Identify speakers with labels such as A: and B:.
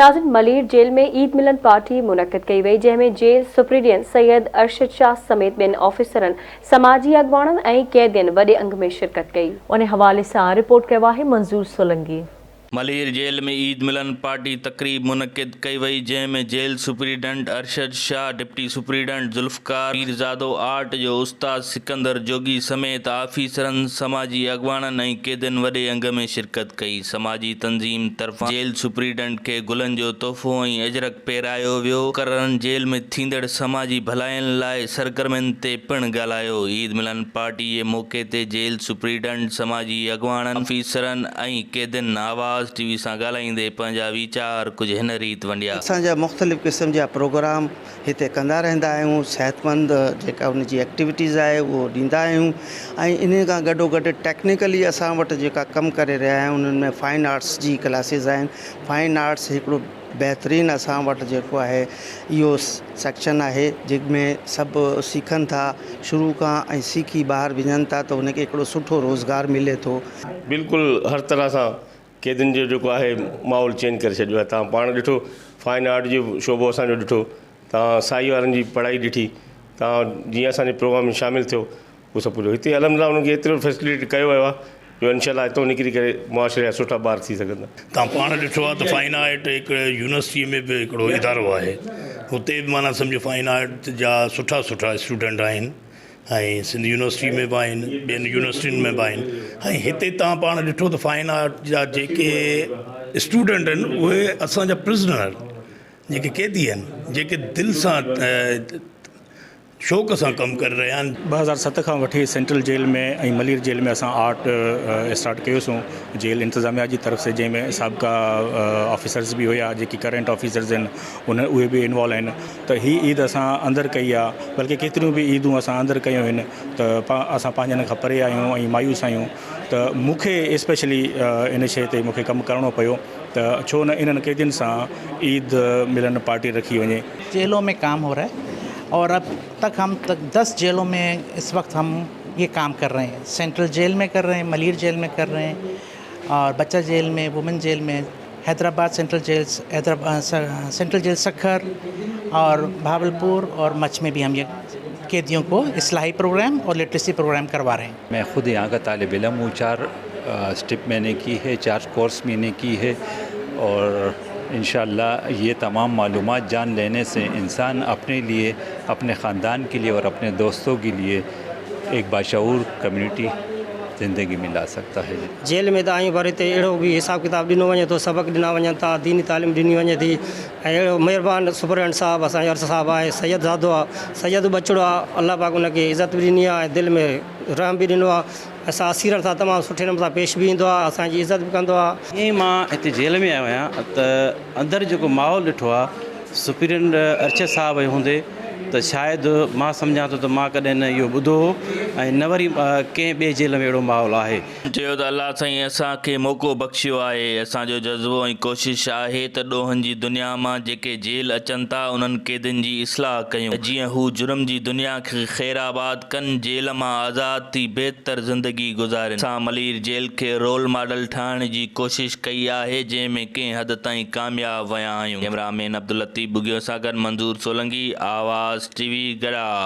A: नाज़रीन, मलीर जेल में ईद मिलन पार्टी मुनक़िद कई वई, जंहिंमें जेल सुप्रीडेंट सैयद अरशद शाह समेत ॿियनि ऑफिसरनि, समाजी अॻवाननि ऐं कैदियुनि वॾे अंग में शिरकत कई। उन हवाले सां रिपोर्ट कयो आहे मंज़ूर सोलंकी।
B: मलीर जेल में ईद मिलन पार्टी तकरीब मुनक़िद कई वई, जंहिंमें jail superintendent Arshad Shah, deputy superintendent Zulfiqar Pirzado, art जो उस्ताद सिकंदर जोगी समेत ऑफिसरनि, समाजी अॻवाननि ऐं कैदियुनि वॾे अंग में शिरकत कई। समाजी तंज़ीम तरफ़ां जेल सुप्रीडेंट खे गुलनि जो तोहफ़ो ऐं अजरक पहिरायो वियो। मुक़ररनि जेल में थींदड़ समाजी भलाइनि लाइ सरगर्मियुनि ते पिणु ॻाल्हायो। ईद मिलन पार्टी जे मौक़े ते जेल सुप्रीडेंट, समाजी अॻवाननि, ऑफिसरनि ऐं कैदियुनि आवाज़ टीवी सां ॻाल्हाईंदे पंहिंजा वीचार कुझु हिन रीति वंडिया।
C: असांजा मुख़्तलिफ़ क़िस्म जा प्रोग्राम हिते कंदा रहंदा आहियूं। सेहतमंद जेका उनजी एक्टिविटीज़ आहे उहो ॾींदा आहियूं ऐं इन खां गॾोगॾु टेक्निकली असां वटि जेका कमु करे रहिया आहियूं उन्हनि में फाइन आर्ट्स जी क्लासिस आहिनि। फाइन आर्ट्स हिकिड़ो बहितरीनु असां वटि जेको आहे इहो सेक्शन आहे जंहिंमें सभु सिखनि था शुरू खां ऐं सिखी ॿाहिरि वञनि था त उनखे हिकिड़ो सुठो रोज़गार मिले थो।
D: बिल्कुलु हर तरह सां कैदियुनि जो जेको आहे माहौल चेंज करे छॾियो आहे। तव्हां पाण ॾिठो फाइन आर्ट जो शोबो असांजो ॾिठो, तव्हां साई वारनि जी पढ़ाई ॾिठी, तव्हां जीअं असांजे प्रोग्राम में शामिलु थियो उहो सभु पूरो हिते अलहमदिल्ला उनखे एतिरो फैसिलिटी कयो वियो आहे जो इनशाला हितां निकिरी करे मुआशरे जा सुठा ॿार थी सघंदा।
E: तव्हां पाण ॾिठो आहे त फाइन आर्ट हिकिड़े यूनिवर्सिटी में बि हिकिड़ो इदारो आहे, हुते बि माना सम्झो फाइन आर्ट जा सुठा स्टूडेंट आहिनि ऐं सिंध यूनिवर्सिटी में बि आहिनि, ॿियनि यूनिवर्सिटियुनि में बि आहिनि। ऐं हिते तव्हां पाण ॾिठो त फाइन आर्ट जा जेके स्टूडेंट आहिनि उहे असांजा प्रिज़नर जेके कैदी आहिनि, जेके दिलि सां शौक़ सां कमु करे रहिया आहिनि।
F: 2007 खां वठी सेंट्रल जेल में ऐं मलीर जेल में असां आर्ट स्टार्ट कयोसीं जेल इंतज़ामिया जी तरफ़ से, जंहिंमें साबिक़ा ऑफिसर्स बि हुया, जेकी करंट ऑफिसर्स आहिनि उहे बि इन्वॉल्व आहिनि। त हीअ ईद असां अंदरि कई आहे, बल्कि केतिरियूं बि ईदूं असां अंदरि कयूं आहिनि त असां पंहिंजनि खां परे आहियूं ऐं मायूस आहियूं। त मूंखे स्पेशली इन शइ ते मूंखे कमु करिणो पियो त छो न इन्हनि कैदियुनि सां ईद मिलन पार्टी रखी वञे।
G: जेलों में काम हो रहा है और अब तक हम 10 जेलों में इस वक्त हम ये काम कर रहे हैं। सेंट्रल जेल में कर रहे हैं, मलीर जेल में कर रहे हैं और बच्चा जेल में, वुमेन जेल में, हैदराबाद सेंट्रल जेल सखर और भावलपुर और मच में भी हम ये कैदियों को इस्लाही प्रोग्राम और लिटरेसी प्रोग्राम करवा रहे हैं।
H: मैं खुद यहाँ का तालिब इल्म हूँ। 4 स्टेप मैंने की है, 4 कोर्स मैंने की है और इंशाअल्लाह ये तमाम मालूमात जान लेने से इंसान अपने लिए, अपने ख़ानदान के लिए और अपने दोस्तों के लिए एक बाशऊर कम्युनिटी ज़िंदगी में ला सकता है।
I: जेल में त आहियूं पर हिते अहिड़ो बि हिसाब किताब ॾिनो वञे थो, सबक ॾिना वञनि था, दीनी तालीम ॾिनी वञे थी ऐं अहिड़ो महिरबानी सुपरडेंट साहब असांजो अर्स साहब आहे, सैयद ज़ादो आहे, सैयद बचिड़ो आहे, अल्लाह पाक उनखे इज़त बि ॾिनी आहे ऐं दिलि में रहम बि ॾिनो आहे। असां असीरनि सां तमामु सुठे नमूने सां पेश बि ईंदो आहे, असांजी इज़त बि कंदो आहे।
J: ईअं मां हिते जेल में आयो आहियां त अंदरि जेको माहौल ॾिठो आहे सुपीरियन अरशद साहब हूंदे त शायदि मां सम्झां थो त मां कॾहिं न इहो ॿुधो ऐं न वरी कंहिं ॿिए जेल में अहिड़ो माहौल आहे।
B: चयो त अलाह साईं असांखे मौक़ो बख़्शियो आहे। असांजो जज़्बो ऐं कोशिश आहे त ॾोहनि जी दुनिया मां जेके जेल अचनि था उन्हनि कैदियुनि जी इस्लाह कयूं, जीअं हू जुर्म जी दुनिया खे ख़ैराबाद कनि, जेल मां आज़ाद थी बहितर ज़िंदगी गुज़ारनि। असां मलीर जेल खे रोल मॉडल ठाहिण जी कोशिश कई आहे, जंहिंमें कंहिं हद ताईं कामयाब विया आहियूं। कैमरामैन अब्दुल लतीफ़ बुगियो सां गॾु मंज़ूर सोलंकी, आवाज़ टीवी गड़ा।